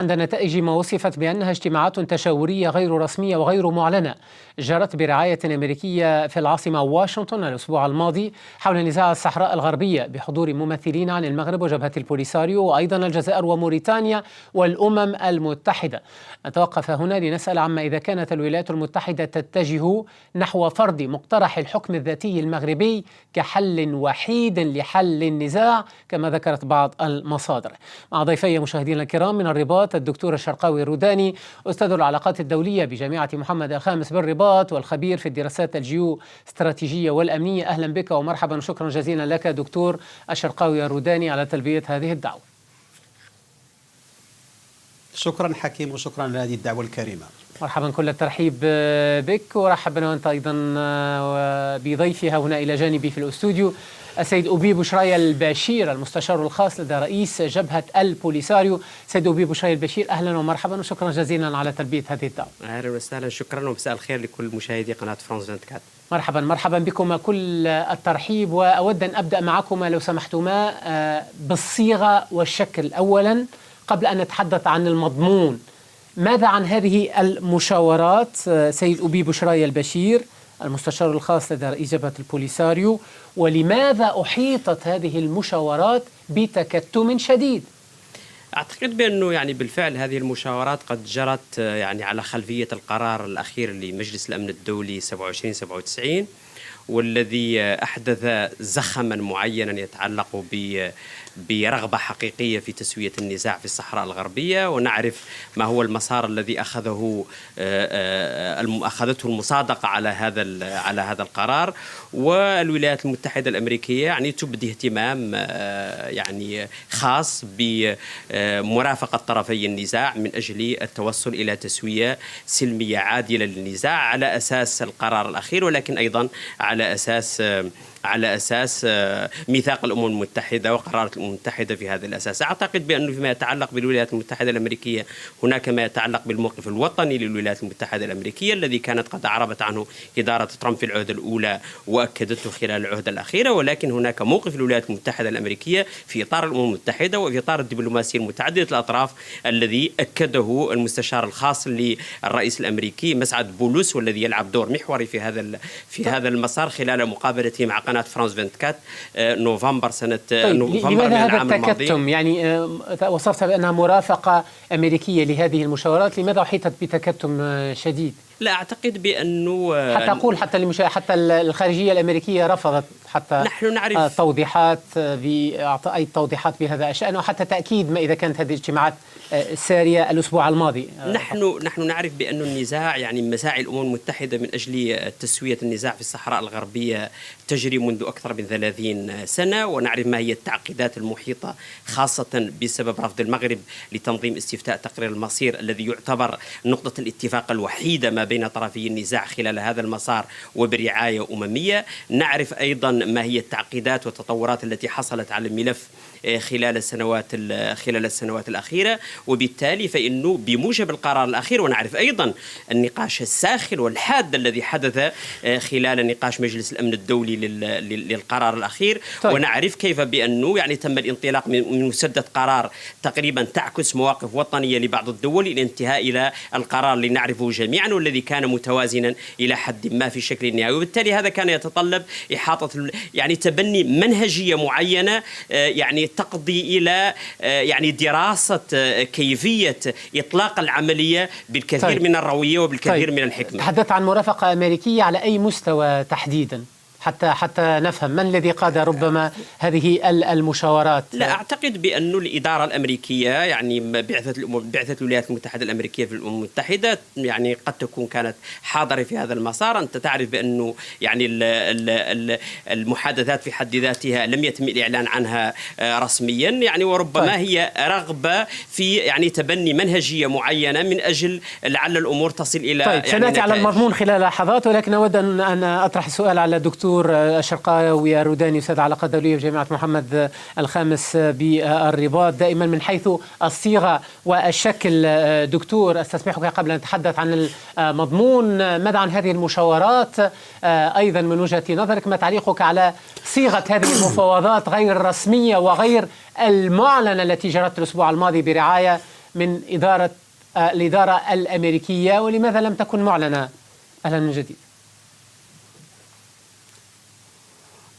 عند نتائج ما وصفت بأنها اجتماعات تشاورية غير رسمية وغير معلنة جرت برعاية أمريكية في العاصمة واشنطن الأسبوع الماضي حول نزاع الصحراء الغربية بحضور ممثلين عن المغرب وجبهة البوليساريو وأيضا الجزائر وموريتانيا والأمم المتحدة. نتوقف هنا لنسأل عما إذا كانت الولايات المتحدة تتجه نحو فرض مقترح الحكم الذاتي المغربي كحل وحيد لحل النزاع كما ذكرت بعض المصادر. مع ضيفي مشاهدينا الكرام من الرباط الدكتور الشرقاوي الروداني أستاذ العلاقات الدولية بجامعة محمد الخامس بالرباط والخبير في الدراسات الجيو استراتيجية والأمنية. أهلا بك ومرحبا وشكرا جزيلا لك دكتور الشرقاوي الروداني على تلبية هذه الدعوة. شكرا حكيم وشكرا لهذه الدعوة الكريمة. مرحبا، كل الترحيب بك ورحب بنا وأنت أيضا بضيفها هنا إلى جانبي في الأستوديو السيد أبي بشراي البشير المستشار الخاص لدى رئيس جبهة البوليساريو. سيد أبي بشراي البشير أهلا ومرحبا وشكرا جزيلا على تلبية هذه الدعوة. أهلا وسهلا، شكرا ومساء الخير لكل مشاهدي قناة فرانس 24. مرحبا بكم كل الترحيب، وأود أن أبدأ معكما لو سمحتما بالصيغة والشكل أولا قبل أن نتحدث عن المضمون. ماذا عن هذه المشاورات سيد أبي بشراي البشير المستشار الخاص لدى رئيس جبهة البوليساريو، ولماذا أحيطت هذه المشاورات بتكتم شديد؟ أعتقد بأنه بالفعل هذه المشاورات قد جرت على خلفية القرار الأخير لمجلس الأمن الدولي 2797 والذي أحدث زخما معينا يتعلق برغبة حقيقية في تسوية النزاع في الصحراء الغربية، ونعرف ما هو المسار الذي أخذته المصادقة على هذا القرار. والولايات المتحدة الأمريكية تبدي اهتمام خاص بمرافقة طرفي النزاع من أجل التوصل إلى تسوية سلمية عادلة للنزاع على أساس القرار الأخير، ولكن أيضا على أساس ميثاق الأمم المتحدة وقرارات الأمم المتحدة. في هذا الأساس أعتقد بأنه فيما يتعلق بالولايات المتحدة الأمريكية هناك ما يتعلق بالموقف الوطني للولايات المتحدة الأمريكية الذي كانت قد أعربت عنه إدارة ترامب في العهدة الأولى وأكدته خلال العهدة الأخيرة، ولكن هناك موقف الولايات المتحدة الأمريكية في إطار الأمم المتحدة وفي إطار الدبلوماسية المتعددة الأطراف الذي أكده المستشار الخاص للرئيس الأمريكي مسعد بولوس، والذي يلعب دور محوري في هذا المسار خلال مقابلته مع قناة فرانس 24 نوفمبر نوفمبر لماذا هذا التكتم؟ وصفت بأنها مرافقة أمريكية لهذه المشاورات، لماذا أحيطت بتكتم شديد؟ لا أعتقد بأنه حتى الخارجية الأمريكية رفضت حتى نحن نعرف توضيحات بإعطاء أي توضيحات بهذا الشأن، وحتى تأكيد ما إذا كانت هذه الاجتماعات سارية الأسبوع الماضي. نحن نعرف بأن النزاع مساعي الأمم المتحدة من أجل تسوية النزاع في الصحراء الغربية تجري منذ أكثر من 30 سنة، ونعرف ما هي التعقيدات المحيطة خاصة بسبب رفض المغرب لتنظيم استفتاء تقرير المصير الذي يعتبر نقطة الاتفاق الوحيدة ما بين طرفي النزاع خلال هذا المسار وبرعاية أممية. نعرف أيضا ما هي التعقيدات والتطورات التي حصلت على الملف خلال السنوات الأخيرة، وبالتالي فإنه بموجب القرار الأخير، ونعرف أيضا النقاش الساخن والحاد الذي حدث خلال نقاش مجلس الأمن الدولي للقرار الأخير. ونعرف كيف بأنه تم الانطلاق من مسدة قرار تقريبا تعكس مواقف وطنية لبعض الدول الانتهاء إلى القرار اللي نعرفه جميعا والذي كان متوازنا إلى حد ما في الشكل النهائي. وبالتالي هذا كان يتطلب إحاطة تبني منهجية معينة تقضي إلى دراسة كيفية إطلاق العملية بالكثير من الروية وبالكثير من الحكمة. تحدثت عن مرافقة أمريكية على أي مستوى تحديدا حتى نفهم من الذي قاد ربما هذه المشاورات؟ لا أعتقد بأن الإدارة الأمريكية بعثة الولايات المتحدة الأمريكية في الأمم المتحدة قد تكون كانت حاضرة في هذا المسار. أنت تعرف بأنه المحادثات في حد ذاتها لم يتم الإعلان عنها رسميا وربما هي رغبة في تبني منهجية معينة من أجل لعل الأمور تصل إلى سنأتي على المضمون خلال لحظات، ولكن أود أن أطرح السؤال على الدكتور الشرقاوي الروداني أستاذ العلاقات الدولية بجامعة محمد الخامس بالرباط. دائما من حيث الصيغة والشكل دكتور استسمحك قبل أن نتحدث عن المضمون، ماذا عن هذه المشاورات أيضا من وجهة نظرك؟ ما تعليقك على صيغة هذه المفاوضات غير الرسمية وغير المعلنة التي جرت الأسبوع الماضي برعاية من الإدارة الأمريكية، ولماذا لم تكن معلنة؟ أهلا من جديد.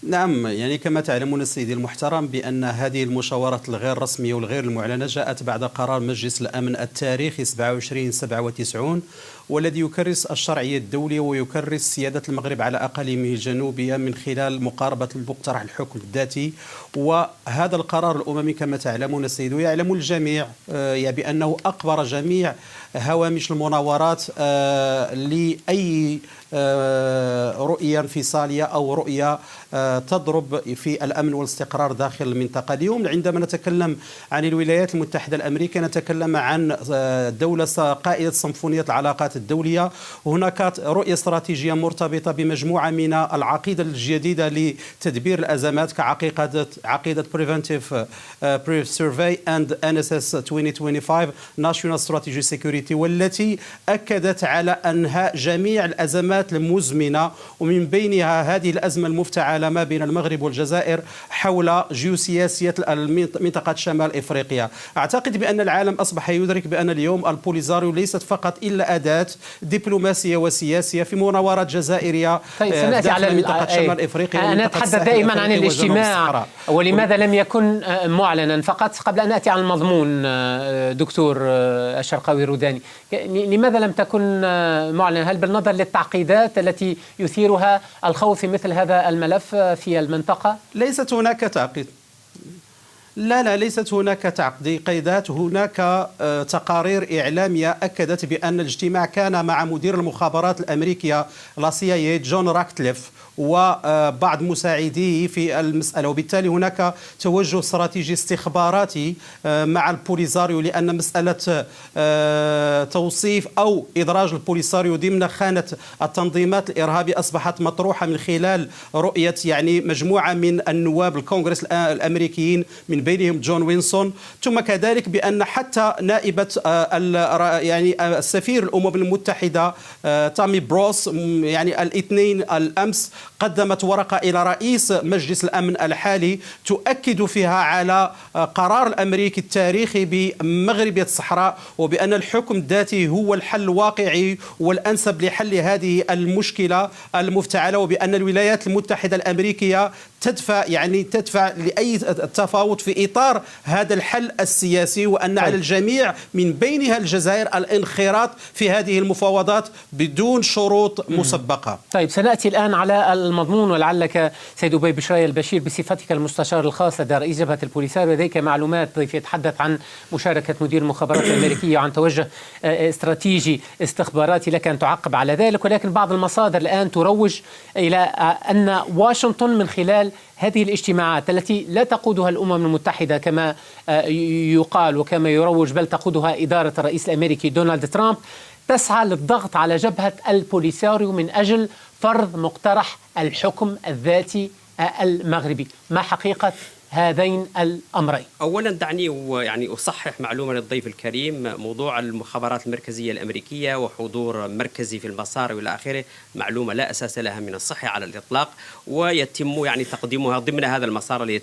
نعم، يعني كما تعلمون سيدي المحترم بأن هذه المشاورات الغير رسمية والغير المعلنة جاءت بعد قرار مجلس الأمن التاريخي 2797 والذي يكرس الشرعية الدولية ويكرس سيادة المغرب على أقاليمه الجنوبية من خلال مقاربة مقترح الحكم الذاتي. وهذا القرار الأممي كما تعلمون سيدي ويعلم الجميع بأنه أقبر جميع هوامش المناورات لأي رؤية انفصالية أو رؤية تضرب في الأمن والاستقرار داخل المنطقة. اليوم عندما نتكلم عن الولايات المتحدة الأمريكية نتكلم عن دولة قائدة صنفونية العلاقات الدولية. هناك رؤية استراتيجية مرتبطة بمجموعة من العقيدة الجديدة لتدبير الأزمات كعقيدة Preventive Survey and NSS 2025 National Strategy Security، والتي أكدت على أنهاء جميع الأزمات المزمنة ومن بينها هذه الأزمة المفتعلة ما بين المغرب والجزائر حول جيوسياسية منطقة شمال إفريقيا. أعتقد بأن العالم أصبح يدرك بأن اليوم البوليزاريو ليست فقط إلا أداة دبلوماسية وسياسية في مناورات جزائرية داخل منطقة شمال إفريقيا. أنا أتحدث دائما عن الاجتماع ولماذا لم يكن معلنا. فقط قبل أن أتي على المضمون دكتور الشرقاوي الروداني، لماذا لم تكن معلنة؟ هل بالنظر للتعقيدات التي يثيرها الخوض في مثل هذا الملف في المنطقة؟ ليست هناك تعقيد. لا ليست هناك تعقيدات. هناك تقارير إعلامية أكدت بأن الاجتماع كان مع مدير المخابرات الأمريكية لا CIA جون راكتليف وبعض مساعديه في المسألة، وبالتالي هناك توجه استراتيجي استخباراتي مع البوليساريو، لأن مسألة توصيف أو إدراج البوليساريو ضمن خانة التنظيمات الإرهابية أصبحت مطروحة من خلال رؤية مجموعة من النواب الكونغرس الأمريكيين من بينهم جون وينسون، ثم كذلك بأن حتى نائبة السفير الأمم المتحدة تامي بروس الاثنين الأمس قدمت ورقة إلى رئيس مجلس الأمن الحالي تؤكد فيها على قرار الأمريكي التاريخي بمغربية الصحراء، وبأن الحكم الذاتي هو الحل الواقعي والأنسب لحل هذه المشكلة المفتعلة، وبأن الولايات المتحدة الأمريكية تدفع لأي تفاوض في إطار هذا الحل السياسي، وأن على الجميع من بينها الجزائر الانخراط في هذه المفاوضات بدون شروط مسبقة. طيب، سنأتي الآن على المضمون، ولعلك سيد أبي بشراي البشير بصفتك المستشار الخاص لدى رئيس جبهة البوليساريو لديك معلومات. ضيف يتحدث عن مشاركة مدير المخابرات الأمريكية وعن توجه استراتيجي استخباراتي، لك أن تعقب على ذلك. ولكن بعض المصادر الآن تروج إلى أن واشنطن من خلال هذه الاجتماعات التي لا تقودها الأمم المتحدة كما يقال وكما يروج، بل تقودها إدارة الرئيس الأمريكي دونالد ترامب، تسعى للضغط على جبهة البوليساريو من أجل فرض مقترح الحكم الذاتي المغربي. ما حقيقة هذين الأمرين؟ أولا دعني أصحح معلومة للضيف الكريم. موضوع المخابرات المركزية الأمريكية وحضور مركزي في المسار وإلى آخره معلومة لا أساس لها من الصحة على الإطلاق، ويتم تقديمها ضمن هذا المسار اللي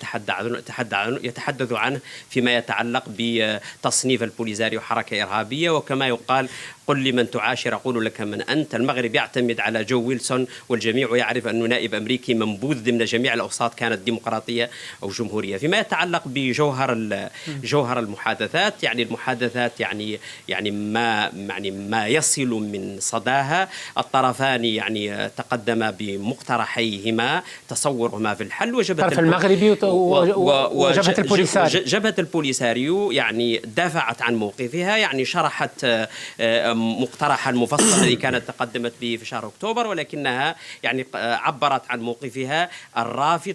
يتحدث عنه فيما يتعلق بتصنيف البوليساريو حركة إرهابية. وكما يقال قل لمن تعاشر أقول لك من أنت. المغرب يعتمد على جو ويلسون، والجميع يعرف أنه نائب أمريكي منبوذ ضمن جميع الأوساط كانت ديمقراطية أو جمهورية. فيما يتعلق بجوهر المحادثات، المحادثات ما يصل من صداها. الطرفان تقدما بمقترحيهما تصورهما في الحل، الطرف المغربي وجبهة البوليساريو. جبهة البوليساريو دافعت عن موقفها، شرحت مقترح المفصل الذي كانت تقدمت به في شهر أكتوبر، ولكنها عبرت عن موقفها الرافض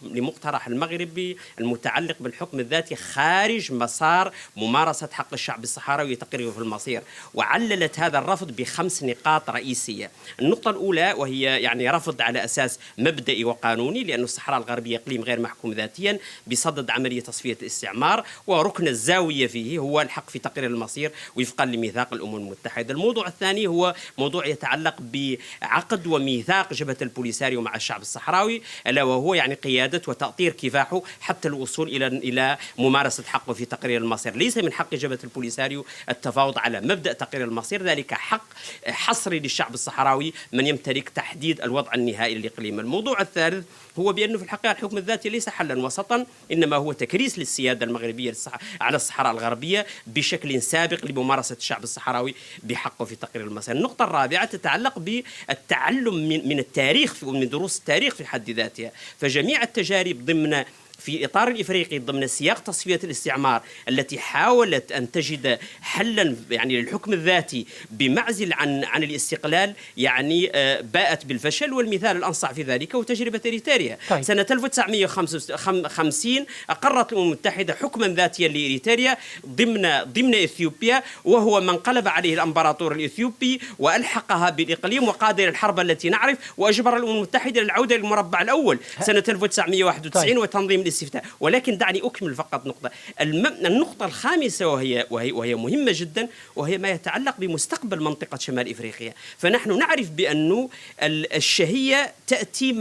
لمقترح المغربي المتعلق بالحكم الذاتي خارج مسار ممارسة حق الشعب الصحراوي لتقريره في المصير. وعللت هذا الرفض ب5 نقاط رئيسية. النقطة الأولى وهي رفض على أساس مبدئي وقانوني، لأن الصحراء الغربية إقليم غير محكوم ذاتيا بصدد عملية تصفية الاستعمار، وركن الزاوية فيه هو الحق في تقرير المصير وفقا لميثاق الأمم المتحدة. الموضوع الثاني هو موضوع يتعلق بعقد وميثاق جبهة البوليساريو مع الشعب الصحراوي، ألا وهو قيادة وتأطير كفاحه حتى الوصول إلى ممارسة حقه في تقرير المصير. ليس من حق جبهة البوليساريو التفاوض على مبدأ تقرير المصير، ذلك حق حصري للشعب الصحراوي من يمتلك تحديد الوضع النهائي للإقليم. الموضوع الثالث هو بأنه في الحقيقة الحكم الذاتي ليس حلا وسطا، إنما هو تكريس للسيادة المغربية على الصحراء الغربية بشكل سابق لممارسة الشعب الصحراوي بحقه في تقرير المصير. النقطة الرابعة تتعلق بالتعلم من التاريخ ومن دروس التاريخ في حد ذاتها. فجميع التجارب في إطار الإفريقي ضمن سياق تصفية الاستعمار التي حاولت أن تجد حلا يعني للحكم الذاتي بمعزل عن الاستقلال يعني باءت بالفشل، والمثال الأنصع في ذلك هو تجربة إريتريا. طيب. سنة 1950 أقرت الأمم المتحدة حكما ذاتيا لإريتريا ضمن إثيوبيا، وهو من انقلب عليه الأمبراطور الإثيوبي وألحقها بالإقليم وقاد إلى الحرب التي نعرف، وأجبر الأمم المتحدة للعودة للمربع الأول سنة 1991. طيب. وتنظيم الاستفتاء. ولكن دعني أكمل فقط نقطة. النقطة الخامسة وهي مهمة جدا، وهي ما يتعلق بمستقبل منطقة شمال إفريقيا. فنحن نعرف بأن الشهية تأتي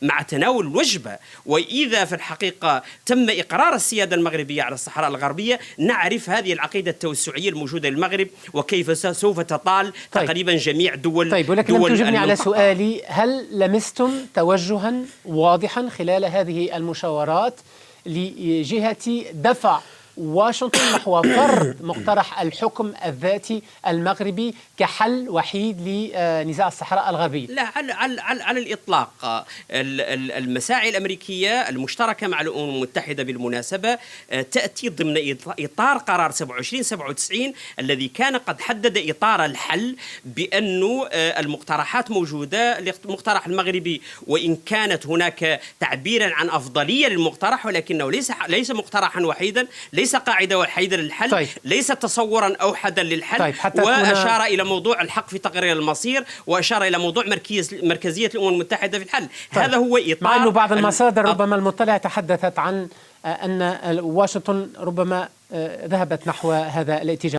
مع تناول الوجبة، وإذا في الحقيقة تم إقرار السيادة المغربية على الصحراء الغربية نعرف هذه العقيدة التوسعية الموجودة للمغرب وكيف سوف تطال تقريبا جميع دول. طيب، ولكن لم تجبني على سؤالي. هل لمستم توجها واضحا خلال هذه المشاورات لجهة دفع واشنطن نحو فرض مقترح الحكم الذاتي المغربي كحل وحيد لنزاع الصحراء الغربية؟ لا، على الإطلاق. المساعي الأمريكية المشتركة مع الأمم المتحدة بالمناسبة تأتي ضمن إطار قرار 2797 الذي كان قد حدد إطار الحل بأنه المقترحات موجودة. المقترح المغربي وإن كانت هناك تعبيرا عن أفضلية للمقترح، ولكنه ليس مقترحا وحيدا، ليس قاعدة وحيدة للحل. طيب. ليس تصورا أوحدا للحل. طيب. وأشار إلى موضوع الحق في تقرير المصير، وأشار إلى موضوع مركزية الأمم المتحدة في الحل. طيب. هذا هو إطار. مع أنه بعض المصادر ربما المطلعة تحدثت عن أن واشنطن ربما ذهبت نحو هذا الاتجاه.